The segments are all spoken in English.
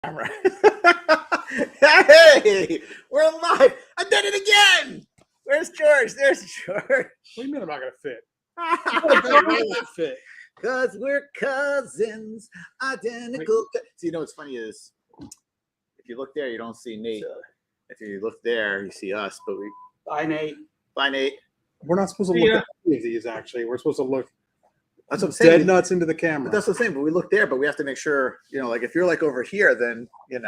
camera. Hey, we're live. I did it again. Where's George? There's George. What do you mean I'm not going to fit? Not fit. Because we're cousins, identical. So you know what's funny is, if you look there, you don't see Nate. If you look there, you see us. But we. Bye, Nate. Bye, Nate. We're not supposed to look at any of these, actually. We're supposed to look That's what I'm saying. dead nuts into the camera. But that's what I'm saying. But we look there, but we have to make sure, like if you're like over here, then you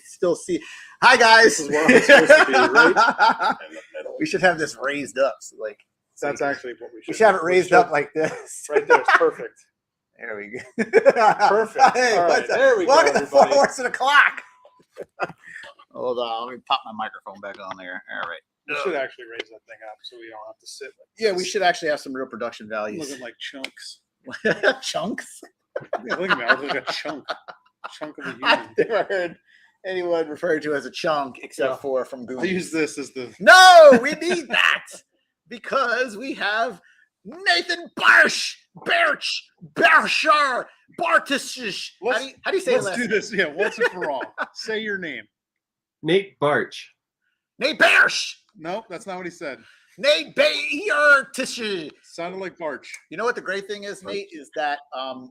still see. Hi guys. This is where I'm supposed to be, right? We should have this raised up. So like That's actually what we should. we should have it raised up like this. Right there. It's perfect. There we go. Perfect. Hey, All right, what's up? there we go, Welcome to the everybody. 4 Horse of the Clock. Hold on. Let me pop my microphone back on there. All right. We should actually raise that thing up so we don't have to sit like Yeah, this. we should actually have some real production values. Looking like chunks. Chunks? Yeah, look at me. I look like a chunk. Chunk of a human. I've never heard anyone referred to as a chunk except for from Google. I use this as the. No, we need that because we have Nathan Barch, Baertsch, Bartsch. How do you say it? Let's do this. Yeah, once and for all. Say your name. Nate Barch. Nate Baertsch. Nope, that's not what he said. Nate Baertsch. Sounded like Barch. You know what the great thing is, Nate, is that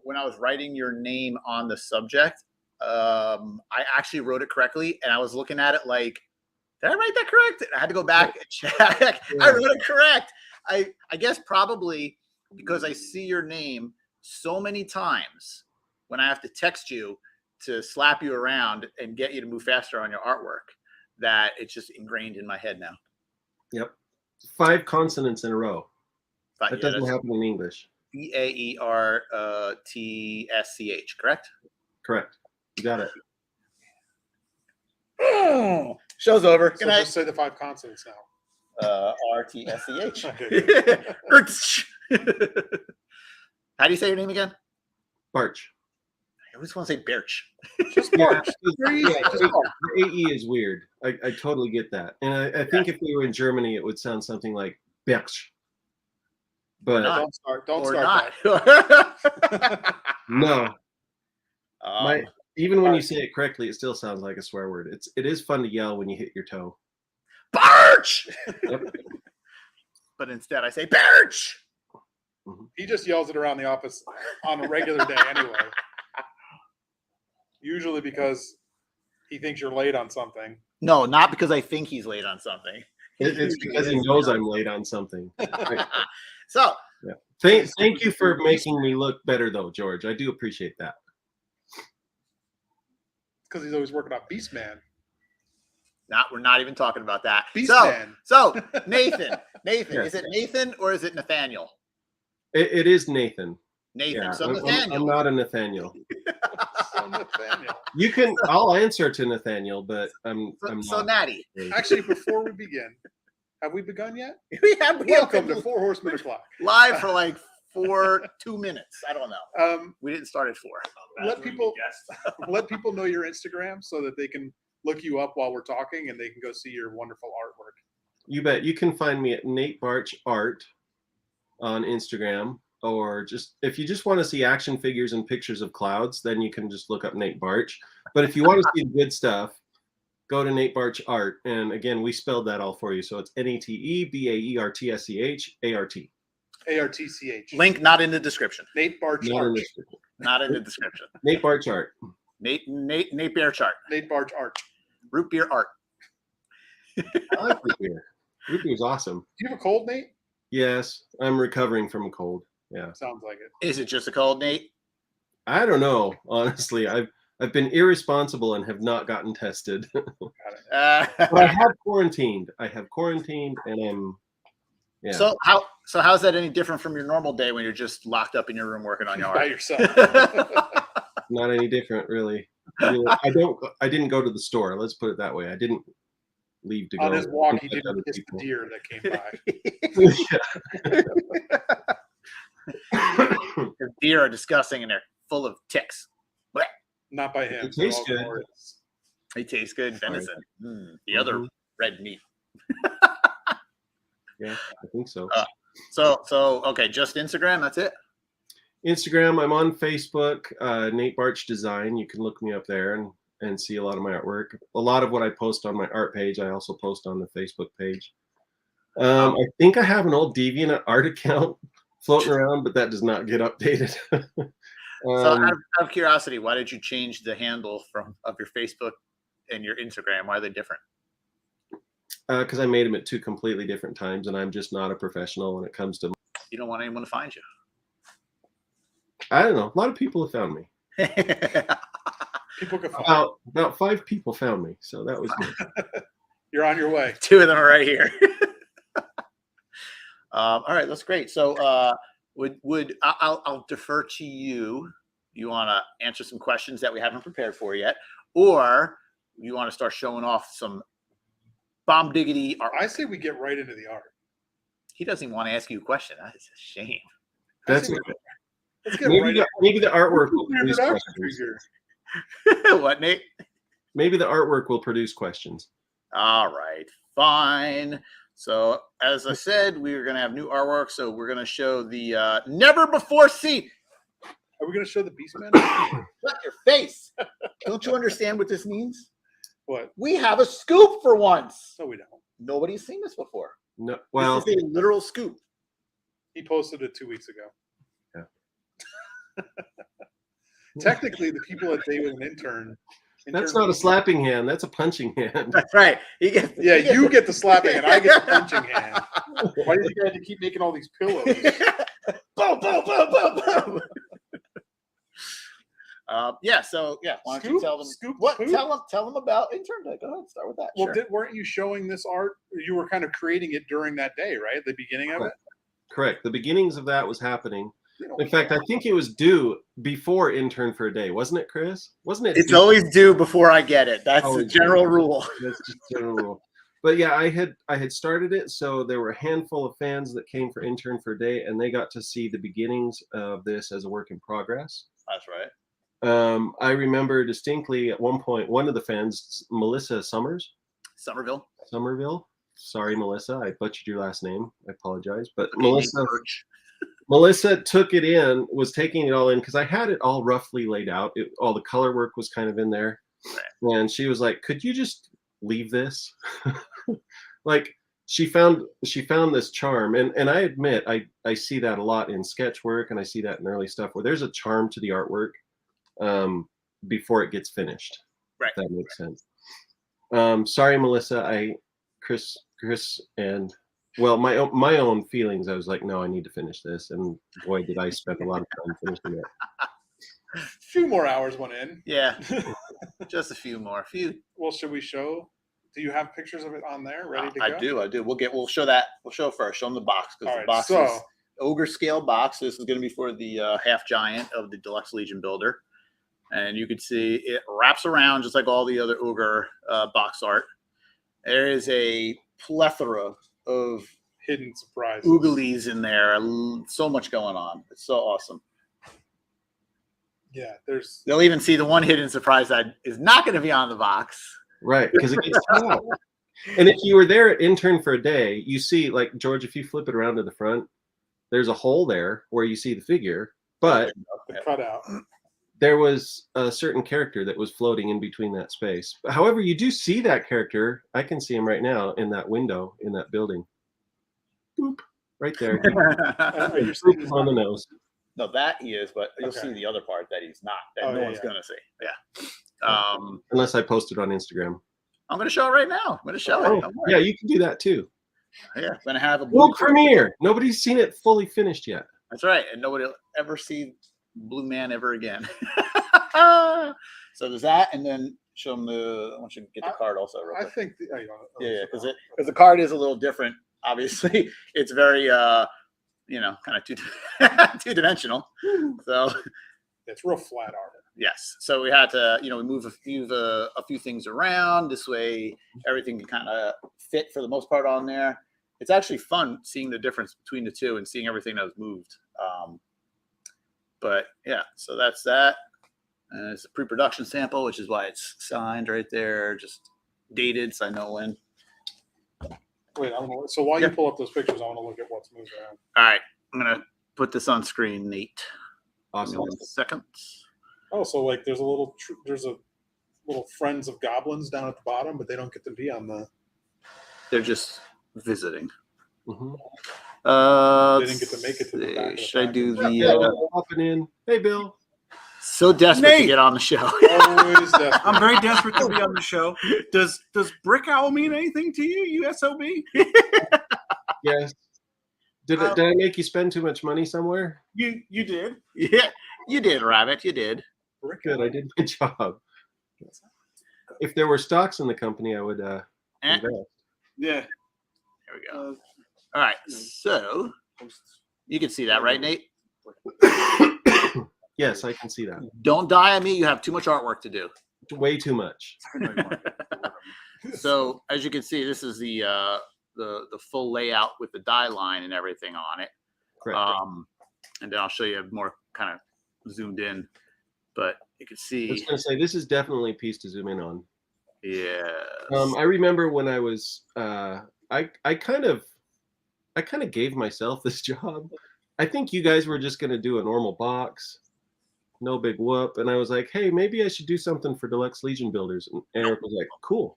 when I was writing your name on the subject, I actually wrote it correctly, and I was looking at it like, did I write that correct? And I had to go back and check. Yeah. I wrote it correct. I guess probably because I see your name so many times when I have to text you to slap you around and get you to move faster on your artwork that it's just ingrained in my head now. Yep. 5 consonants in a row. But That doesn't happen in English. Baertsch, correct? Correct. You got it. Oh, show's over. So Good night. just say the 5 consonants now. RTSCH. Okay. How do you say your name again? Barch. I always want to say Baertsch. Just Yeah, Barch. the AE is weird. I totally get that. And I think if we were in Germany, it would sound something like Baertsch. But not. Don't start. Don't Or start not. no. Um, Even when you say it correctly, it still sounds like a swear word. It is fun to yell when you hit your toe. Barch! Yep. But instead I say Baertsch. He just yells it around the office on a regular day anyway. Usually because he thinks you're late on something. No, not because I think he's late on something. It's because he knows I'm late on something. So, Yeah. Thank you for making me look better, though, George. I do appreciate that. Because he's always working on Beastman. we're not even talking about that. Beastman. So Nathan, Yes. is it Nathan or is it Nathaniel? It is Nathan. Nathan. Yeah, So I'm Nathaniel. not a Nathaniel. So Nathaniel. You can. I'll answer to Nathaniel, but I'm So not. Natty. Actually, before we begin, have we begun yet? We have Welcome been to 4 Horsemen O'Clock. live for like 2 minutes. I don't know. We didn't start at 4. Let people know your Instagram so that they can look you up while we're talking and they can go see your wonderful artwork. You bet. You can find me at Nate Barch Art on Instagram, or just if you just want to see action figures and pictures of clouds, then you can just look up Nate Barch. But if you want to see the good stuff, go to Nate Barch Art. And again, we spelled that all for you. So it's NATEBAERTSCH ART. ARTCH. Link not in the description. Nate Barch Not in Art. the description. Not in the description. Nate Barch Art. Nate Bear chart. Nate Barch Art. Root beer art. I like root beer. Root beer is awesome. Do you have a cold, Nate? Yes, I'm recovering from a cold. Yeah. Sounds like it. Is it just a cold, Nate? I don't know. Honestly, I've been irresponsible and have not gotten tested. But I have quarantined. And I'm. Yeah. So how's that any different from your normal day when you're just locked up in your room working on your By art? yourself. Not any different, really. I didn't go to the store. Let's put it that way. I didn't leave to go. On his walk, he infect didn't other kiss the people. deer that came by. The deer are disgusting and they're full of ticks. Blech. Not by him. It tastes They're all good. glorious. They taste good. Venison. The other red meat. Yeah, I think so. So okay, just Instagram. That's it. Instagram. I'm on Facebook. Nate Barch Design. You can look me up there, and and see a lot of my artwork. A lot of what I post on my art page, I also post on the Facebook page. I think I have an old Deviant art account floating around, but that does not get updated. So out of curiosity, why did you change the handle of your Facebook and your Instagram? Why are they different? Because I made them at 2 completely different times, and I'm just not a professional when it comes to. You don't want anyone to find you. I don't know. A lot of people have found me. People can find About 5 people found me, so that was good. You're on your way. 2 of them are right here. All right, that's great. So I'll defer to you. You want to answer some questions that we haven't prepared for yet, or you want to start showing off some bomb diggity art? I say we get right into the art. He doesn't even want to ask you a question. That is a shame. That's Let's get maybe the artwork will produce questions. What, Nate? Maybe the artwork will produce questions. All right, fine. So as I said, we are going to have new artwork. So we're going to show the never before seen. Are we going to show the Beastman? Shut your face. Don't you understand what this means? What? We have a scoop for once. No, we don't. Nobody's seen this before. No, well, this is a literal scoop. He posted it 2 weeks ago. Yeah. Technically, the people at Day with an Intern. That's not a slapping hand. That's a punching hand. That's right. You get the slapping and I get the punching hand. Why do you guys keep making all these pillows? Boom, boom, boom, boom, boom. Why don't you tell them? Tell them about Intern Day. Go ahead, start with that. Well, Sure. weren't you showing this art? You were kind of creating it during that day, right? At the beginning of it. Correct. The beginnings of that was happening. In fact, I think it was due before Intern for a Day, wasn't it, Chris? Wasn't it? It's always due before I get it. That's the general rule. That's just general rule. But yeah, I had started it, so there were a handful of fans that came for Intern for a Day, and they got to see the beginnings of this as a work in progress. That's right. I remember distinctly at one point, one of the fans, Melissa Somerville. Sorry, Melissa, I butchered your last name. I apologize, but Melissa took it in, was taking it all in because I had it all roughly laid out. All the color work was kind of in there, and she was like, "Could you just leave this?" Like she found this charm, and I admit I see that a lot in sketch work, and I see that in early stuff where there's a charm to the artwork before it gets finished. Right. If that makes sense. Sorry, Melissa. Chris, and well, my own feelings. I was like, no, I need to finish this, and boy, did I spend a lot of time finishing it. A few more hours went in. Yeah, just a few more. Well, should we show? Do you have pictures of it on there ready to go? I do. We'll show that. We'll show it first. Show them the box because the box is ogre scale box. This is going to be for the half giant of the Deluxe Legion Builder, and you can see it wraps around just like all the other ogre box art. There is a plethora of hidden surprises, ooglies in there. So much going on. It's so awesome. Yeah, they'll even see the one hidden surprise that is not going to be on the box. Right, because it gets small. And if you were there at Intern for a Day, you see, like, George, if you flip it around to the front, there's a hole there where you see the figure, but cut out. There was a certain character that was floating in between that space. However, you do see that character. I can see him right now in that window in that building. Boop, right there. You're sleeping on the nose. No, that he is, but you'll see the other part that he's not. That no one's gonna see. Yeah. Unless I post it on Instagram. I'm gonna show it right now. I'm gonna show it. Yeah, you can do that too. Yeah, I'm gonna have a world premiere. Nobody's seen it fully finished yet. That's right, and nobody will ever see Blue Man ever again. So there's that, and then show them I want you to get the card also. I think. Because the card is a little different. Obviously, it's very kind of two-dimensional. So it's real flat art. Yes. So we had to, we move a few things around. This way, everything can kind of fit for the most part on there. It's actually fun seeing the difference between the two and seeing everything that was moved. But yeah, so that's that. And it's a pre-production sample, which is why it's signed right there, just dated, so I know when. Wait, so while you pull up those pictures, I want to look at what's moved around. All right, I'm gonna put this on screen, Nate. Awesome. 1 second. Oh, so like there's a little there's a little friends of goblins down at the bottom, but they don't get to be on the. They're just visiting. Mhm. They didn't get to make it to the back of the Should I do package. the? Bill hopping in. Hey, Bill. So desperate to Nate! get on the show. Always desperate. I'm very desperate to be on the show. Does Brick Owl mean anything to you? You SOB? Yes. Did I make you spend too much money somewhere? You did. Yeah, you did, Rabbit. You did. Good. I did my job. If there were stocks in the company, I would Eh, invest. Yeah. There we go. All right. So you can see that, right, Nate? Yes, I can see that. Don't die on me. You have too much artwork to do. Way too much. So as you can see, this is the full layout with the die line and everything on it. Correct. And then I'll show you more kind of zoomed in, but you can I was see. going to say this is definitely a piece to zoom in on. Yeah. I remember when I was I kind of gave myself this job. I think you guys were just going to do a normal box, no big whoop, and I was like, hey, maybe I should do something for Deluxe Legion builders. And Eric was like, cool.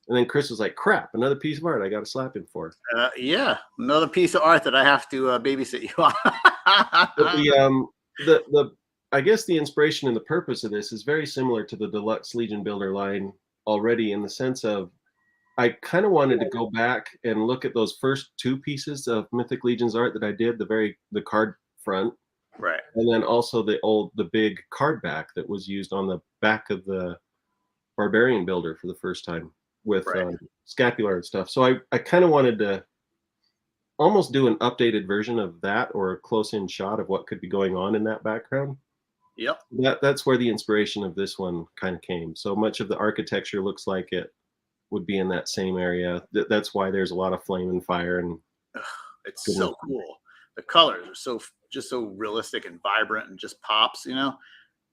And then Chris was like, crap, another piece of art I got to slap him for. Yeah, another piece of art that I have to babysit you on. But the I guess the inspiration and the purpose of this is very similar to the Deluxe Legion builder line already, in the sense of I kind of wanted to go back and look at those first two pieces of Mythic Legion's art that I did, the card front, Right. and then also the big card back that was used on the back of the Barbarian builder for the first time with Right. scapular and stuff. So I kind of wanted to almost do an updated version of that, or a close-in shot of what could be going on in that background. Yep. That's where the inspiration of this one kind of came. So much of the architecture looks like it would be in that same area. That's why there's a lot of flame and fire, and It's Good so one. cool. The colors are just so realistic and vibrant and just pops, you know.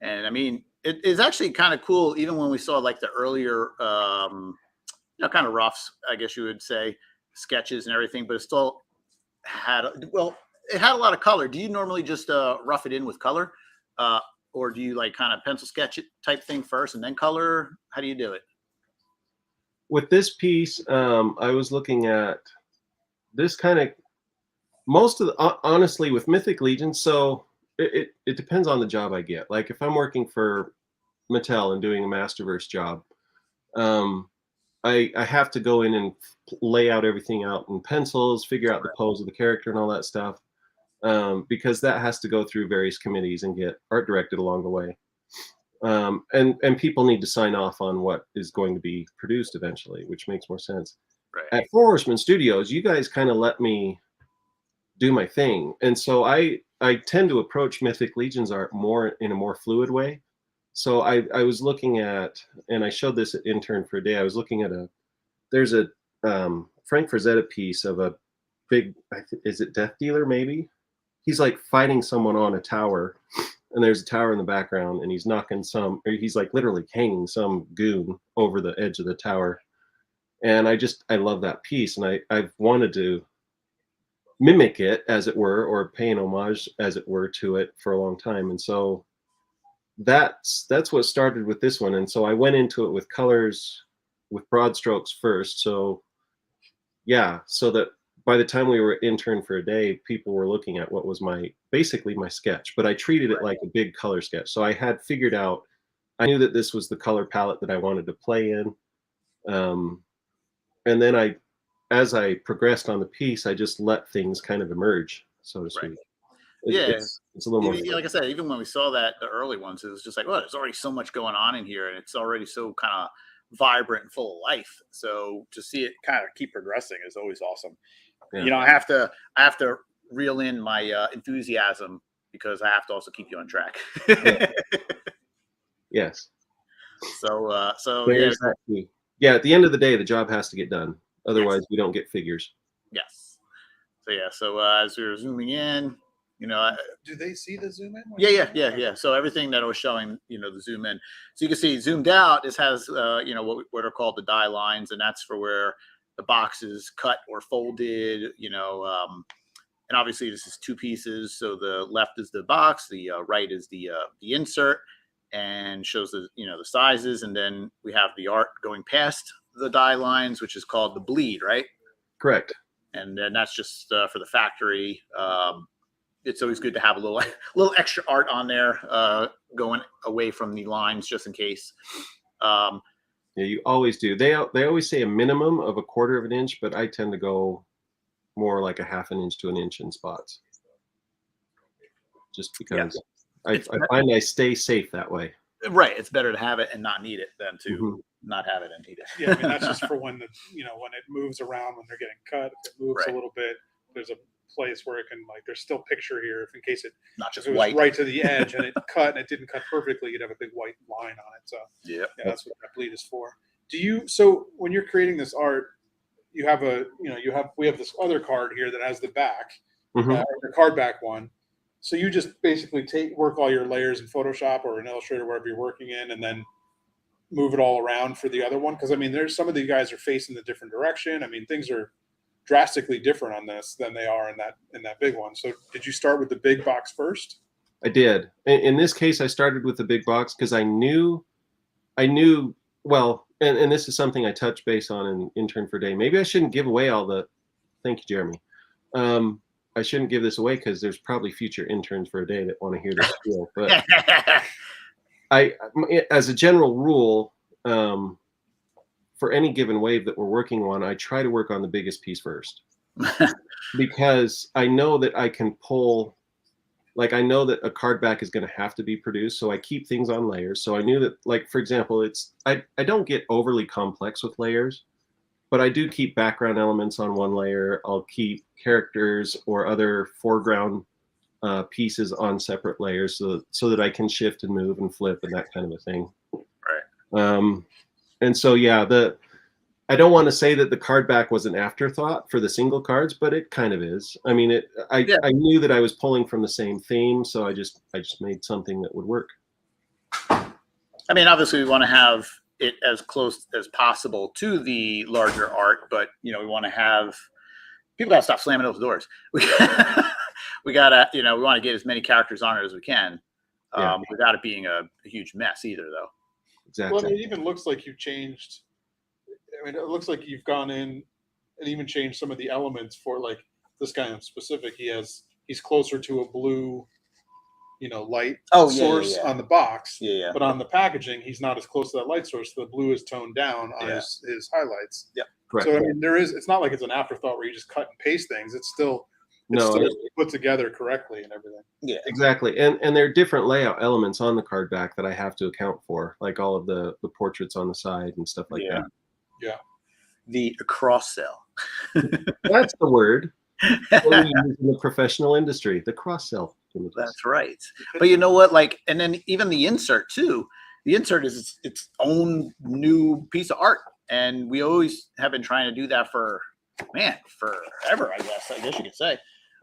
And I mean, it is actually kind of cool, even when we saw like the earlier, kind of roughs, I guess you would say, sketches and everything, but it still had it had a lot of color. Do you normally just rough it in with color, or do you like kind of pencil sketch it type thing first and then color? How do you do it? with this piece, I was looking at this kind of most of the honestly with Mythic Legion. So it depends on the job I get. Like if I'm working for Mattel and doing a Masterverse job, I have to go in and lay out everything out in pencils, figure out the pose of the character and all that stuff, because that has to go through various committees and get art directed along the way. And people need to sign off on what is going to be produced eventually, which makes more sense. Right. At Four Horsemen Studios, you guys kind of let me do my thing, and so I tend to approach Mythic Legion's art more in a more fluid way. So I was looking at, and I showed this at Intern for a day. I was looking at there's a Frank Frazetta piece of a big, is it Death Dealer maybe? He's like fighting someone on a tower, and there's a tower in the background, and he's knocking he's like literally hanging some goon over the edge of the tower. And I love that piece, and I've wanted to mimic it, as it were, or pay an homage, as it were, to it for a long time. And so that's what started with this one. And so I went into it with colors, with broad strokes first. So yeah, so that by the time we were Intern for a day, people were looking at what was basically my sketch, but I treated it like a big color sketch. So I had figured out, I knew that this was the color palette that I wanted to play in. And then as I progressed on the piece, I just let things kind of emerge, so to speak. Right. Yeah. It's a little more. Like I said, even when we saw the early ones, it was just like, well, there's already so much going on in here, and it's already so kind of vibrant and full of life. So to see it kind of keep progressing is always awesome. Yeah. You know, I have to reel in my enthusiasm, because I have to also keep you on track. Yeah. Yes. So There's that too. Yeah, at the end of the day, the job has to get done. Otherwise, we don't get figures. Yes. So as we were zooming in, Do they see the zoom in? Yeah. So everything that I was showing, the zoom in. So you can see zoomed out, this has, what are called the die lines, and that's for where the box is cut or folded, and obviously this is two pieces. So the left is the box, the right is the insert. and shows the the sizes, and then we have the art going past the die lines, which is called the bleed, right? Correct. And then that's just for the factory. It's always good to have a little extra art on there, going away from the lines, just in case. Yeah, you always do. They always say a minimum of 1/4 of an inch, but I tend to go more like a 1/2 inch to an inch in spots, just because I find I stay safe that way. Right. It's better to have it and not need it than to Mhm. not have it and need it. Yeah, I mean that's just for when when it moves around when they're getting cut. If it moves Right. a little bit, there's a place where it can there's still picture here if in case it Not just if it was white. right to the edge and it cut and it didn't cut perfectly, you'd have a big white line on it. So Yeah. yeah, that's what that bleed is for. So when you're creating this art, you have we have this other card here that has the back, Mhm. the card back one. So you just basically work all your layers in Photoshop or in Illustrator, wherever you're working in, and then move it all around for the other one. Because I mean, there's some of the guys are facing the different direction. I mean, things are drastically different on this than they are in that big one. So did you start with the big box first? I did. In this case, I started with the big box because I knew well, and this is something I touch base on in Intern for Day. Maybe I shouldn't give away all the. Thank you, Jeremy. I shouldn't give this away because there's probably future interns for a day that want to hear this spiel. But as a general rule, for any given wave that we're working on, I try to work on the biggest piece first, because I know that I can pull. Like, I know that a card back is going to have to be produced, so I keep things on layers. So I knew that, like, for example, I don't get overly complex with layers, but I do keep background elements on one layer. I'll keep characters or other foreground pieces on separate layers, so that I can shift and move and flip and that kind of a thing. Right. And so, yeah, I don't want to say that the card back was an afterthought for the single cards, but it kind of is. I mean, I knew that I was pulling from the same theme, so I just made something that would work. I mean, obviously, we want to have it as close as possible to the larger art, but we want to have people got to stop slamming those doors. We gotta, we want to get as many characters on it as we can, without it being a huge mess either, though. Exactly. Well, I mean, it even looks like you've changed. I mean, it looks like you've gone in and even changed some of the elements for, like, this guy in specific. He's closer to a blue, light source on the box. Yeah. But on the packaging, he's not as close to that light source. The blue is toned down on his highlights. Yeah. Correct. So I mean, it's not like it's an afterthought where you just cut and paste things. It's still put together correctly and everything. Yeah. Exactly. And there are different layout elements on the card back that I have to account for, like all of the portraits on the side and stuff like that. Yeah. The cross sell. That's the word we use in the professional industry, the cross sell images. That's right. But you know what? Like, and then even the insert too. The insert is its own new piece of art, and we always have been trying to do that for forever. I guess you could say.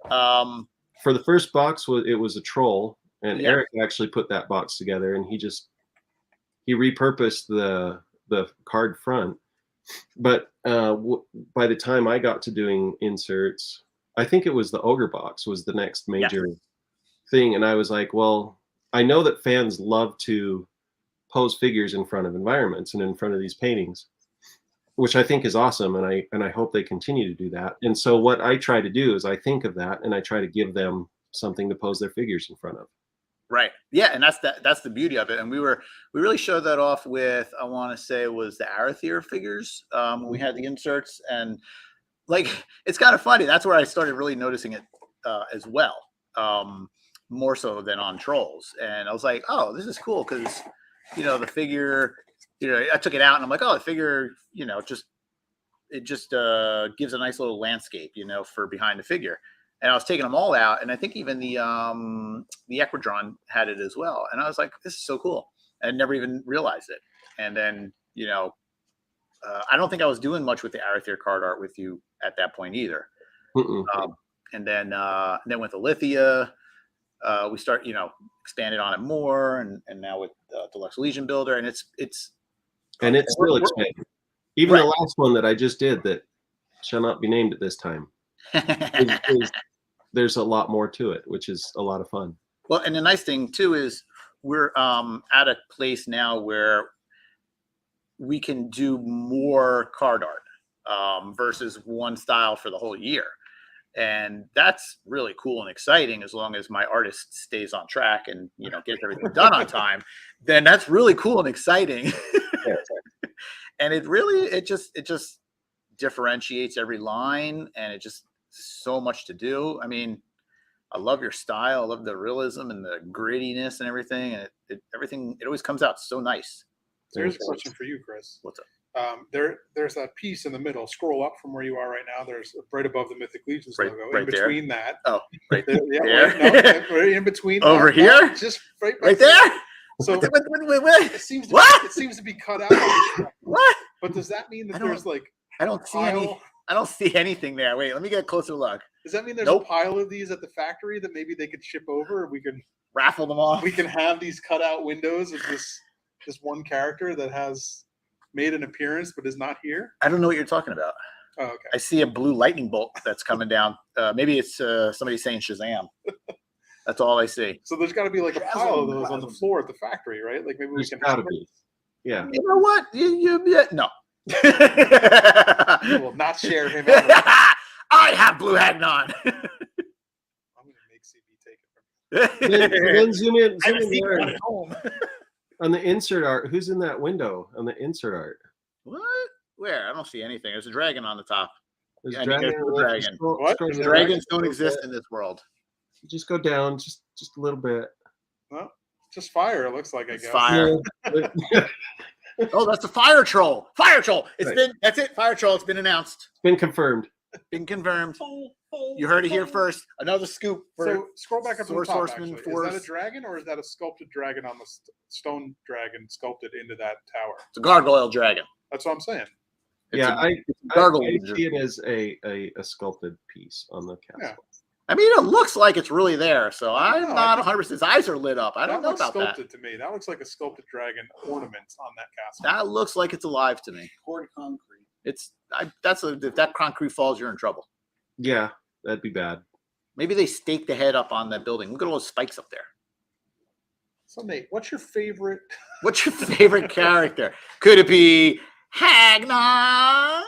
For the first box, it was a troll, and Eric actually put that box together, and he repurposed the card front. But by the time I got to doing inserts, I think it was the Ogre box was the next major thing. And I was like, well, I know that fans love to pose figures in front of environments and in front of these paintings, which I think is awesome. And I hope they continue to do that. And so what I try to do is I think of that and I try to give them something to pose their figures in front of. Right. Yeah, and that's the beauty of it. And we really showed that off with, I want to say it was the Arathier figures, when we had the inserts, and like it's kind of funny. That's where I started really noticing it as well, more so than on Trolls. And I was like, oh, this is cool because the figure, I took it out and I'm like, oh, the figure, it just gives a nice little landscape, for behind the figure. And I was taking them all out, and I think even the Equidron had it as well. And I was like, "This is so cool!" I never even realized it. And then, I don't think I was doing much with the Arathier card art with you at that point either. And then with the Lithia, we start, expanded on it more, and now with Deluxe Legion Builder, and it's still expanding. Even the last one that I just did that shall not be named at this time. There's a lot more to it, which is a lot of fun. Well, and the nice thing too is we're at a place now where we can do more card art versus one style for the whole year. And that's really cool and exciting as long as my artist stays on track and, you know, gets everything done on time. Then that's really cool and exciting. And it just differentiates every line, and it just so much to do. I mean, I love your style. I love the realism and the grittiness and everything. And it always comes out so nice. So here's a question for you, Chris. What's up? There's that piece in the middle. Scroll up from where you are right now. There's right above the Mythic Legions logo. Right in between that. Oh, right there. there. Right in between. Over that, here? Just right there. So wait. it seems to be cut out. What? But does that mean that I don't- there's like I don't see any. I don't see anything there. Wait, let me get a closer look. Does that mean there's Nope. a pile of these at the factory that maybe they could ship over? We can Raffle them off. have these cut out windows of this one character that has made an appearance but is not here. I don't know what you're talking about. Oh, okay. I see a blue lightning bolt that's coming down. Maybe it's somebody saying Shazam. That's all I see. So there's got to be like a pile of those on the floor at the factory, right? Like maybe we There's can gotta be. Yeah. You know what? No. We will not share him ever. I have blue Hagnon. I'm going to make CB take it from Then zoom in I haven't seen there. one at home. On the insert art. Who's in that window on the insert art? What? Where? I don't see anything. There's a dragon on the top. There's Yeah, I mean, there's a dragon. What? scroll There's down. Dragons don't exist in this world. Just go down just a little bit. Well, just fire, it looks like, I It's guess. fire. It's Oh, that's a fire troll. Fire troll. Right. That's it. Fire troll. It's been announced. been confirmed. Been confirmed. You heard it here first. Another scoop for So scroll back up to the Source top, Horseman actually. Is that Force. a dragon or is that a sculpted dragon on the stone dragon sculpted into that tower? it's a gargoyle dragon. That's what I'm saying. It's Yeah, a I gargoyle. see it as a sculpted piece on the castle. Yeah. I mean, it looks like it's really there. So I'm No, not I 100%. His eyes are lit up. I don't know looks about that. sculpted to me. That looks like a sculpted dragon ornament on that castle. That looks like it's alive to me. Poured concrete. If that concrete falls, you're in trouble. Yeah, that'd be bad. Maybe they stake the head up on that building. Look at all those spikes up there. So Nate, what's your favorite? What's your favorite character? Could it be Hagnon?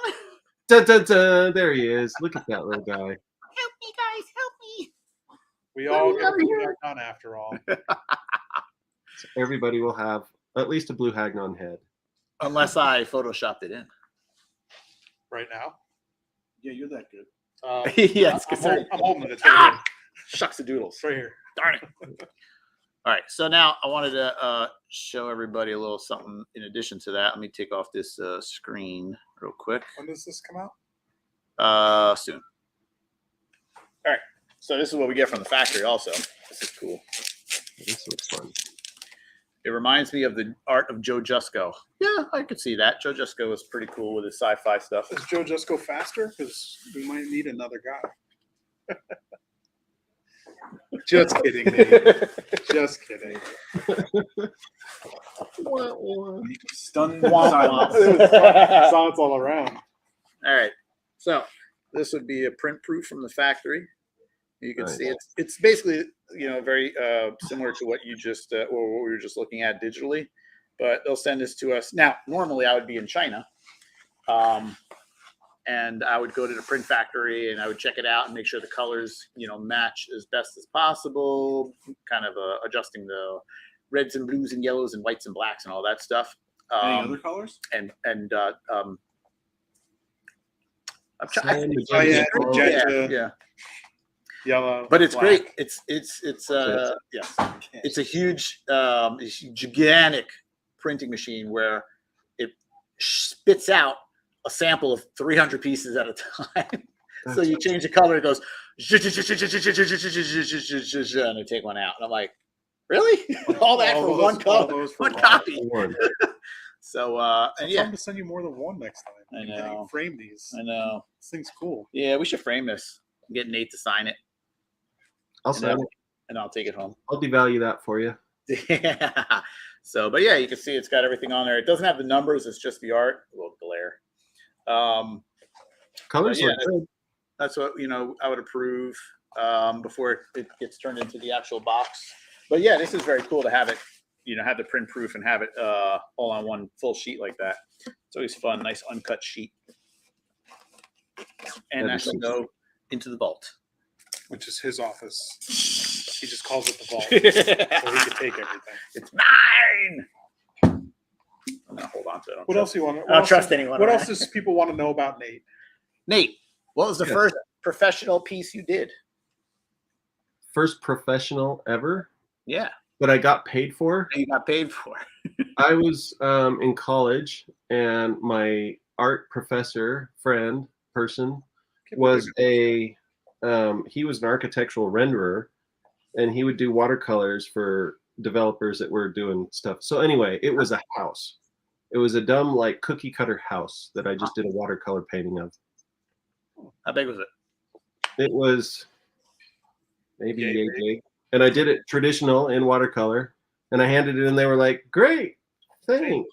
Dun, dun, dun. There he is. Look at that little guy. Help me, guys. Help me. We all me get out of blue here. Hagnon after all. So everybody will have at least a blue Hagnon head. Unless I photoshopped it in. Right now. Yeah, you're that good. Yes. I'm holding it. It's right here. Shucks the doodles. It's right here. Darn it. All right. So now I wanted to show everybody a little something in addition to that. Let me take off this screen real quick. When does this come out? Soon. All right. So this is what we get from the factory also. This is cool. This looks fun. It reminds me of the art of Joe Jusko. Yeah, I could see that. Joe Jusko was pretty cool with his sci-fi stuff. Does Joe just go faster? Because we might need another guy. Just kidding, Nate. Just kidding. Stunned Womp silence. womp. Silence all around. All right. So this would be a print proof from the factory. You can Nice. see it's basically, very similar to what you just or what we were just looking at digitally, but they'll send this to us. Now, normally I would be in China, and I would go to the print factory and I would check it out and make sure the colors, match as best as possible, kind of adjusting the reds and blues and yellows and whites and blacks and all that stuff. Any other colors? I'm Cyan, yeah, magenta, yeah. Yellow. But it's black. great. It's a huge, gigantic printing machine where it spits out a sample of 300 pieces at a time. So you change the color, it goes, and they take one out. And I'm like, really? All that for one color, one copy. So, and It's yeah, fun to send you more than one next time. I You can know. frame these. I know. This thing's cool. Yeah, we should frame this. Get Nate to sign it, I'll sign it. and I'll take it home. I'll devalue that for you. Yeah. So, but yeah, you can see it's got everything on there. It doesn't have the numbers; it's just the art. A little glare. Colors yeah, look good. That's what I would approve before it gets turned into the actual box. But yeah, this is very cool to have it have the print proof and have it all on one full sheet like that. It's always fun, nice uncut sheet. And that will go into the vault, which is his office. He just calls it the vault, so he can take everything. It's mine. I'm gonna hold on to it. What else do you want? I don't trust anyone. What else does people want to know about Nate? Nate, what was the first professional piece you did? First professional ever? Yeah. That I got paid for? You got paid for. I was in college, and my art professor person was he was an architectural renderer, and he would do watercolors for developers that were doing stuff. So anyway, it was a house. It was a dumb like cookie cutter house that I just did a watercolor painting of. How big was it? It was maybe yay big. And I did it traditional in watercolor, and I handed it, and they were like, "Great, thanks."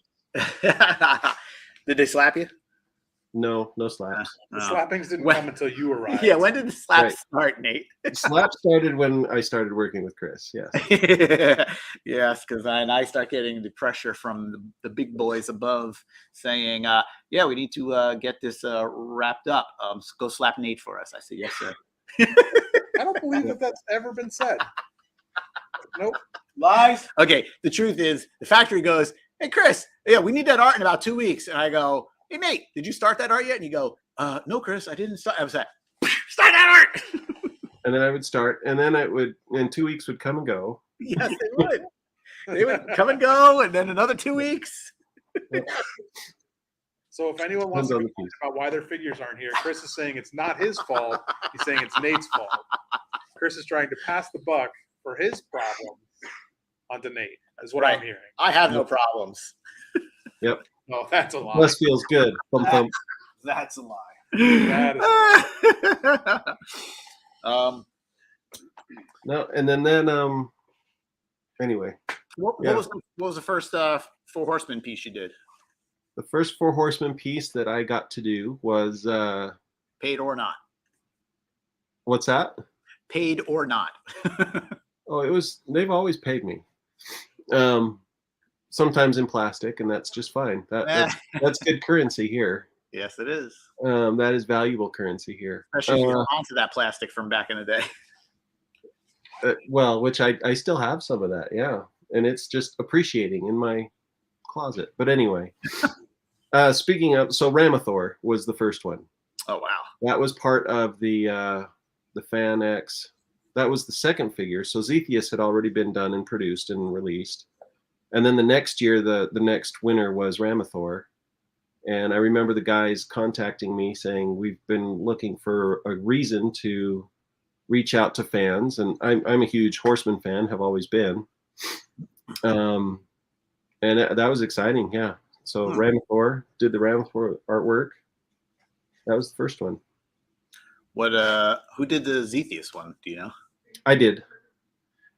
Did they slap you? No slaps. The slappings didn't come until you arrived. Yeah, when did the slaps start, Nate? Slap started when I started working with Chris. Yes. Yes, because I start getting the pressure from the big boys above saying, "Yeah, we need to get this wrapped up. Go slap Nate for us." I said, "Yes, sir." I don't believe that that's ever been said. Nope. Lies. Okay. The truth is, the factory goes, "Hey, Chris, yeah, we need that art in about 2 weeks." And I go, "Hey, Nate, did you start that art yet?" And you go, "No, Chris, I didn't start." I was like, "Start that art." And then I would start, and then it would, in 2 weeks would come and go. Yes, they would. They would come and go, and then another 2 weeks. So if anyone wants to talk about why their figures aren't here, Chris is saying it's not his fault. He's saying it's Nate's fault. Chris is trying to pass the buck for his problems onto Nate, is what I'm hearing. I have no problems. Yep. Oh, that's a lie. This feels good. Thump, thump. That's a lie. That is a lie. No, and then anyway. What was the first Four Horsemen piece you did? The first Four Horsemen piece that I got to do was Paid or not. What's that? Paid or not. Oh, they've always paid me. Sometimes in plastic, and that's just fine. That's good currency here. Yes, it is. That is valuable currency here. Especially if you're onto that plastic from back in the day. Well, which I still have some of that, yeah. And it's just appreciating in my closet. But anyway, speaking of, so Ramathor was the first one. Oh, wow. That was part of the Fan X. That was the second figure. So Zethius had already been done and produced and released. And then the next year, the next winner was Ramathor. And I remember the guys contacting me saying, "We've been looking for a reason to reach out to fans." And I'm a huge Horseman fan, have always been. And that was exciting, yeah. So Ramathor, did the Ramathor artwork. That was the first one. Who did the Zethius one? Do you know? I did.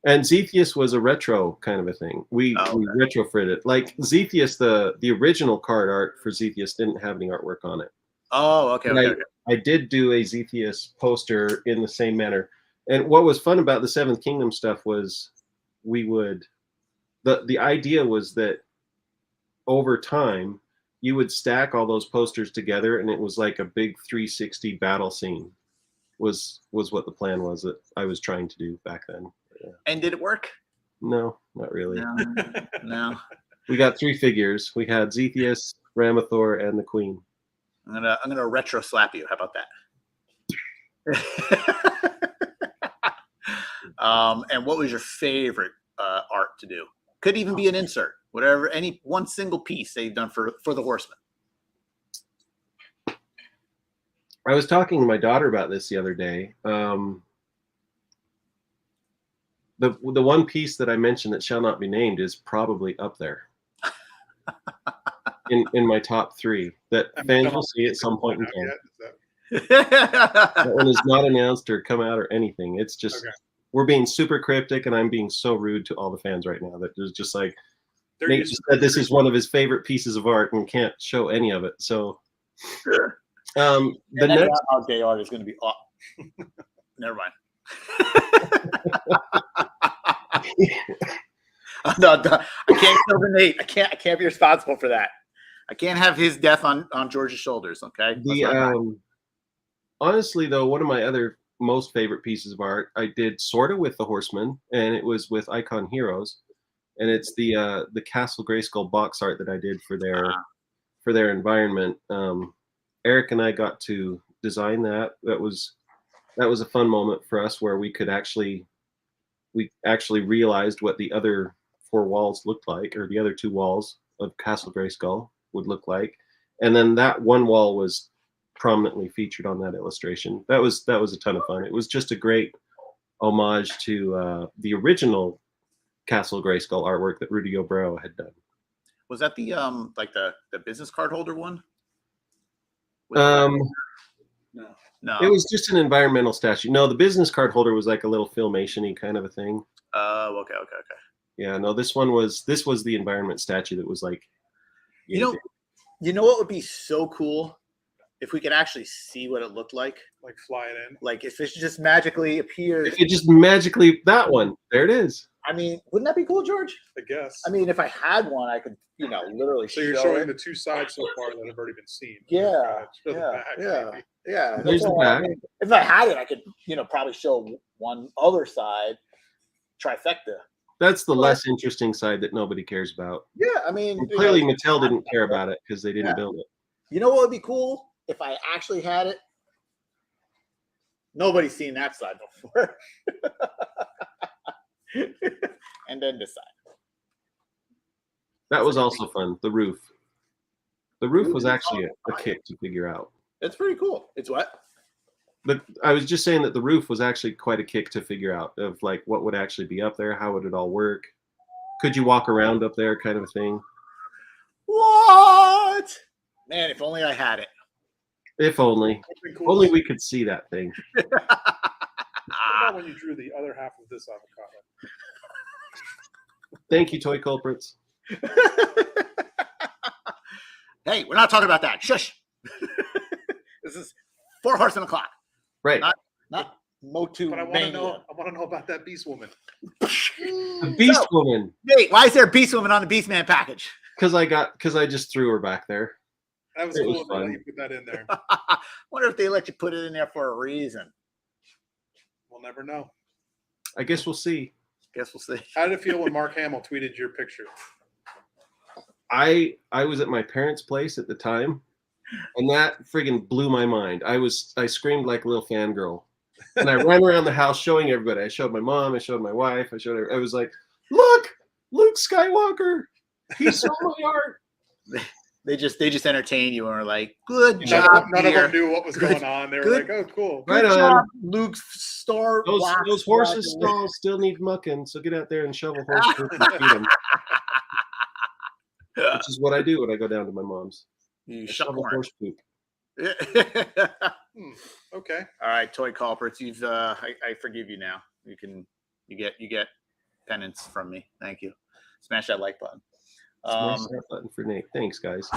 And Zethius was a retro kind of a thing. We retrofitted it. Like Zethius, the original card art for Zethius didn't have any artwork on it. Oh, okay. I did do a Zethius poster in the same manner. And what was fun about the Seventh Kingdom stuff was the idea was that over time you would stack all those posters together, and it was like a big 360 battle scene was what the plan was that I was trying to do back then. Yeah. And did it work? No, not really. No. We got 3 figures. We had Zethius, Ramathor, and the Queen. I'm gonna retro slap you. How about that? And what was your favorite art to do? Could even be an insert, whatever, any one single piece they've done for the Horsemen. I was talking to my daughter about this the other day. The one piece that I mentioned that shall not be named is probably up there in my top 3 that fans will see at some point in time. That one is not announced or come out or anything. It's just we're being super cryptic, and I'm being so rude to all the fans right now that there's just like Nate just said this is one of his favorite pieces of art and can't show any of it. So sure. The next day art is going to be off. Never mind. No, I can't kill the Nate. I can't be responsible for that. I can't have his death on George's shoulders. Okay. Honestly, though, one of my other most favorite pieces of art I did sort of with the Horsemen, and it was with Icon Heroes, and it's the Castle Grayskull box art that I did for their environment. Eric and I got to design that. That was a fun moment for us where we actually realized what the other 4 walls looked like, or the other 2 walls of Castle Grayskull would look like, and then that one wall was prominently featured on that illustration. That was a ton of fun. It was just a great homage to the original Castle Grayskull artwork that Rudy Obrero had done. Was that the like the business card holder one? No. No. It was just an environmental statue. No, the business card holder was like a little Filmation-y kind of a thing. Oh, okay. Yeah, no, this was the environment statue that was like, you know what would be so cool if we could actually see what it looked like. Like fly it in. Like if it just magically appeared. If it just magically, that one, there it is. I mean, wouldn't that be cool, George? I guess. I mean, if I had one, I could, literally. So you're showing the 2 sides so far that have already been seen. Yeah. Show the back, maybe. Yeah. There's the back. I mean, if I had it, I could, probably show one other side, trifecta. That's the less interesting side that nobody cares about. Yeah, I mean, and clearly Mattel didn't care about it because they didn't build it. You know what would be cool if I actually had it? Nobody's seen that side before. And then this side. That was also fun. The roof. The roof was actually a kick to figure out. It's pretty cool. It's what? But I was just saying that the roof was actually quite a kick to figure out, of like what would actually be up there, how would it all work? Could you walk around up there, kind of a thing? What? Man, if only I had it. If only. Cool. Only we could see that thing. What about when you drew the other half of this avocado? Thank you, Toy Culprits. Hey, we're not talking about that. Shush. This is 4 Horsemen o'clock. Right. Not Motu. But I want to know about that Beast Woman. The Beast Woman. Wait, why is there a Beast Woman on the Beast Man package? Because I just threw her back there. That was cool. That you put that in there. Wonder if they let you put it in there for a reason. We'll never know. I guess we'll see. How did it feel when Mark Hamill tweeted your picture? I was at my parents' place at the time, and that friggin' blew my mind. I screamed like a little fangirl, and I ran around the house showing everybody. I showed my mom, I showed my wife, I was like, look, Luke Skywalker, he saw my art. They just entertain you and are like, good job. None of them knew what was going on. They were like, oh, cool. Right on. Luke's star. Those horses stalls still need mucking, so get out there and shovel horse poop and feed them. Which is what I do when I go down to my mom's. You shovel horse poop. Okay. All right, Toy Culprits. You've I forgive you now. You get penance from me. Thank you. Smash that like button. Smash that button for Nate. Thanks, guys.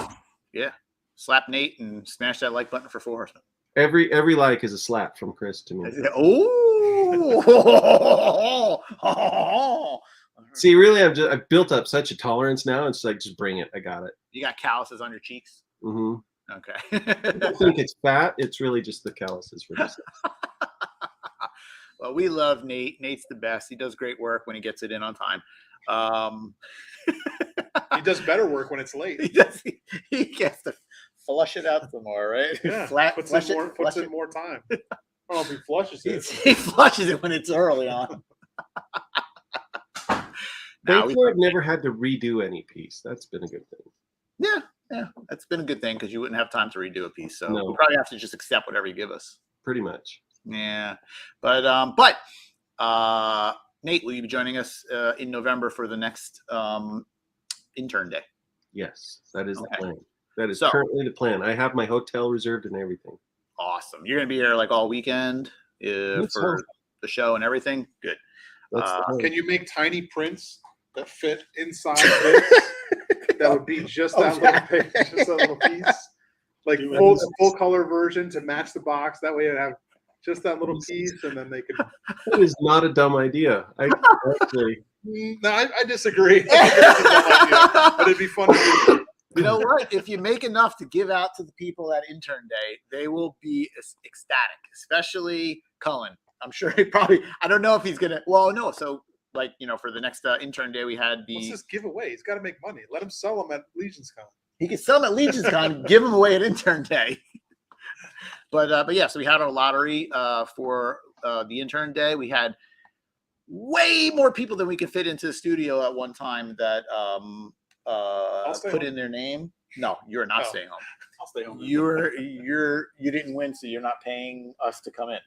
Yeah. Slap Nate and smash that like button for 4 Horsemen. Every like is a slap from Chris to me. Oh. See, really, I've built up such a tolerance now. It's like, just bring it. I got it. You got calluses on your cheeks? Mm-hmm. Okay. I think it's fat. It's really just the calluses for this. Well, we love Nate. Nate's the best. He does great work when he gets it in on time. He does better work when it's late. He gets to flush it out some more, right? Yeah, puts in more time. I don't know if he flushes it. He flushes it when it's early on. Thankfully, I've never had to redo any piece. That's been a good thing. Yeah, that's been a good thing because you wouldn't have time to redo a piece. So No. we'll probably have to just accept whatever you give us. Pretty much. Yeah, but Nate, will you be joining us in November for the next intern day? Yes, that is the Okay. plan. That is currently the plan. I have my hotel reserved and everything. Awesome. You're going to be here like all weekend for the show and everything? Good. That's the plan. Can you make tiny prints that fit inside this? That would be just that little page, just that little piece. Like full color version to match the box. That way it'd have Just that little piece, and then they can. That is not a dumb idea. Actually, No, I disagree. I think it's a dumb idea, but it'd be fun to do. You know what? If you make enough to give out to the people at Intern Day, they will be ecstatic, especially Cullen. I'm sure he probably, I don't know if he's going to, well, no. So, like, for the next Intern Day, we had Let's the, just give away. He's got to make money. Let him sell them at Legion's Con. he could sell them at Legion's Con, give them away at Intern Day. But yeah, so we had our lottery for the Intern Day. We had way more people than we could fit into the studio at one time that put in their name. No, you're not staying home. I'll stay home. You didn't win, so you're not paying us to come in.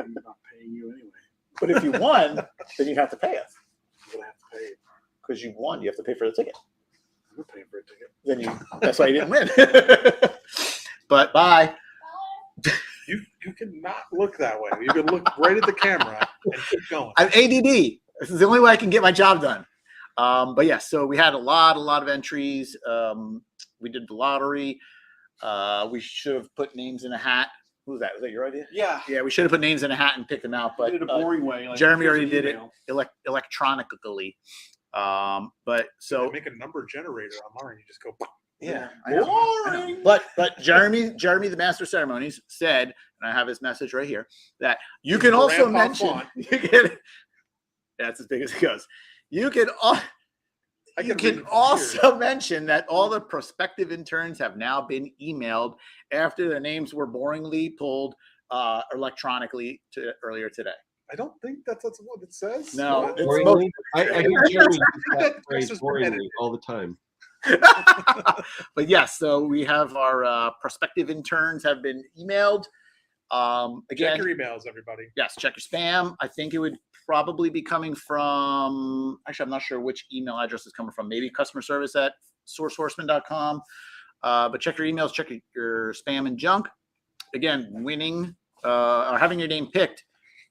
I'm not paying you anyway. But if you won, then you have to pay us I'm gonna have to pay. because you won. You have to pay for the ticket. I'm not paying for a ticket. Then that's why you didn't win. But bye. You cannot look that way. You can look right at the camera and keep going. I'm ADD. This is the only way I can get my job done. But yeah, so we had a lot of entries. We did the lottery. We should have put names in a hat. Who was that? Was that your idea? Yeah. Yeah, we should have put names in a hat and picked them out. I But did it a boring way. Like Jeremy just already an did it email. electronically. But so Make a number generator online. You just go. yeah, I know. I know. But Jeremy, the master of ceremonies, said, and I have his message right here, that you can also Grandpa mention. font. You can, that's as big as it goes. You can I you read can it from also mention that all the prospective interns have now been emailed after their names were boringly pulled electronically earlier today. I don't think that's what it says. No, What? it's boringly. I hear Jeremy use that That phrase is boringly repetitive. all the time. But yes, so we have our prospective interns have been emailed. Again, Check your emails, everybody. yes, check your spam. I think it would probably be coming from, actually, I'm not sure which email address is coming from. Maybe customer service at sourcehorseman.com. But check your emails, check your spam and junk. Again, winning or having your name picked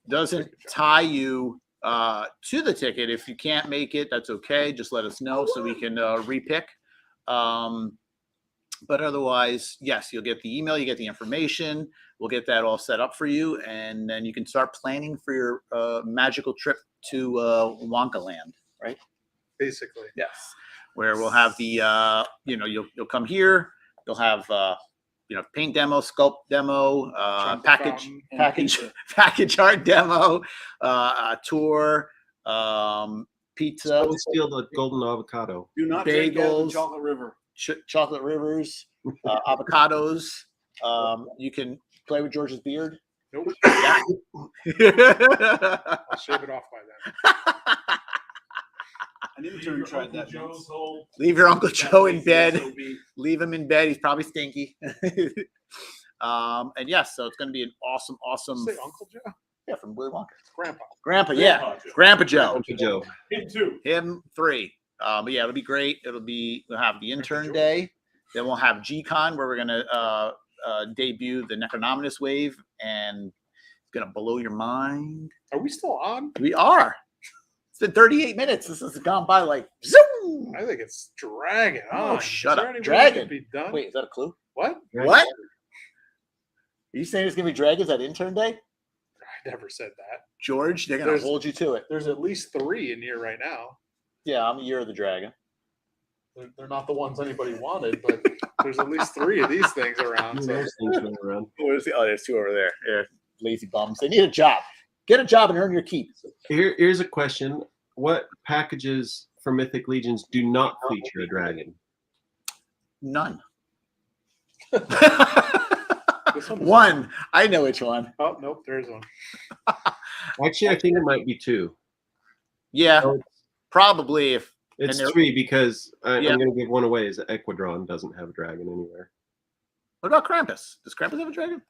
doesn't tie you to the ticket. If you can't make it, that's okay. Just let us know so we can repick. But otherwise, yes, you'll get the email, you get the information. We'll get that all set up for you, and then you can start planning for your magical trip to Wonka Land, right? Basically. Yes, where we'll have the you'll come here. You'll have paint demo, sculpt demo, Chocolate package fountain. And package pizza. package art demo, a tour, pizza, Don't steal the golden avocado. Do not drink out of Bagels. the chocolate river. chocolate rivers, avocados. You can play with George's beard. Nope. Yeah. I'll shave it off by then. An intern tried that. Joe's once. Leave your Uncle Joe in bed. SOB. Leave him in bed. He's probably stinky. And yes, so it's going to be an awesome. Say Uncle Joe? Yeah, from Willy Wonka. It's Grandpa. Grandpa, yeah, Grandpa Joe. Uncle Joe. Him too. Him 3. But yeah, it'll be great. We'll have the intern day. Then we'll have G-Con where we're going to debut the Necronominus wave, and it's going to blow your mind. Are we still on? We are. It's been 38 minutes. This has gone by like zoom. I think it's dragging Oh, on. shut Is there up. any way it Dragon. could Be done? Wait, is that a clue? What? What? Are you saying it's going to be dragons at intern day? I never said that. George, they're going to There's- hold you to it. There's at least 3 in here right now. Yeah, I'm a year of the dragon. They're not the ones anybody wanted, but there's at least 3 of these things around. So Those things running around. There's 2 over there. Yeah, lazy bums. They need a job. Get a job and earn your keep. Here's a question. What packages for Mythic Legions do not feature a dragon? None. this one. One. I know which one. Oh nope, there's one. Actually, I think it might be 2. Yeah, Oh. probably. If It's And they're- 3 because Yeah. I'm going to give one away. Is Equidron doesn't have a dragon anywhere. what about Krampus? Does Krampus have a dragon?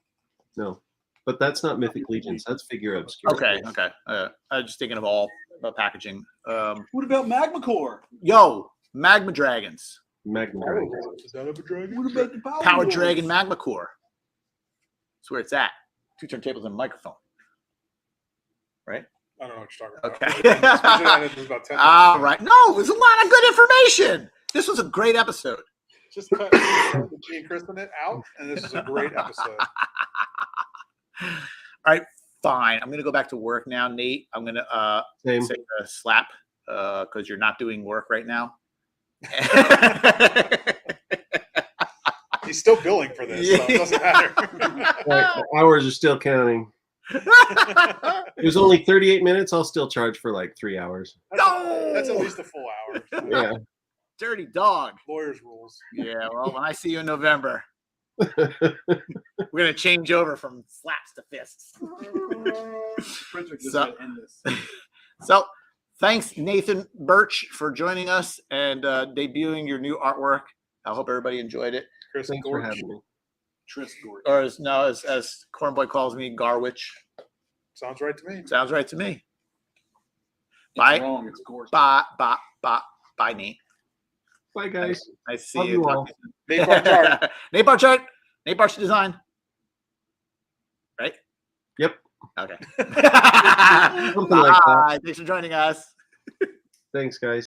No, but that's not Mythic Legions. That's figure obscure. Okay. I was just thinking of all about packaging. What about Magma Core? Yo, Magma Dragons. Magma Dragon. Is that a dragon? What about the Power Power Wars? Dragon Magma Core. That's where it's at. 2 turntables and a microphone. Right? I don't know what you're talking about. Okay. This is about 10 All right. No, it was a lot of good information. This was a great episode. Just cut the G and Chris in it out, and this is a great episode. right, fine. I'm gonna go back to work now, Nate. I'm gonna Same. say a slap because you're not doing work right now. He's still billing for this, so it doesn't matter. Right, hours are still counting. It was only 38 minutes. I'll still charge for like 3 hours. That's at least a full hour. Yeah. Dirty dog. Lawyers rules. Yeah, well, when I see you in November, we're gonna change over from slaps to fists. So thanks, Nathan Baertsch, for joining us and debuting your new artwork. I hope everybody enjoyed it. Chris Thanks for having me. Or as Cornboy calls me, Garwich. Sounds right to me. Sounds right to me. Bye. Wrong. It's gorgeous. Bye, Nate. Bye, guys. Nice to see Love you. you all. Nate Barch art. Nate Barch art. Nate Barch design. Right? Yep. Okay. Something like that. Thanks for joining us. Thanks, guys.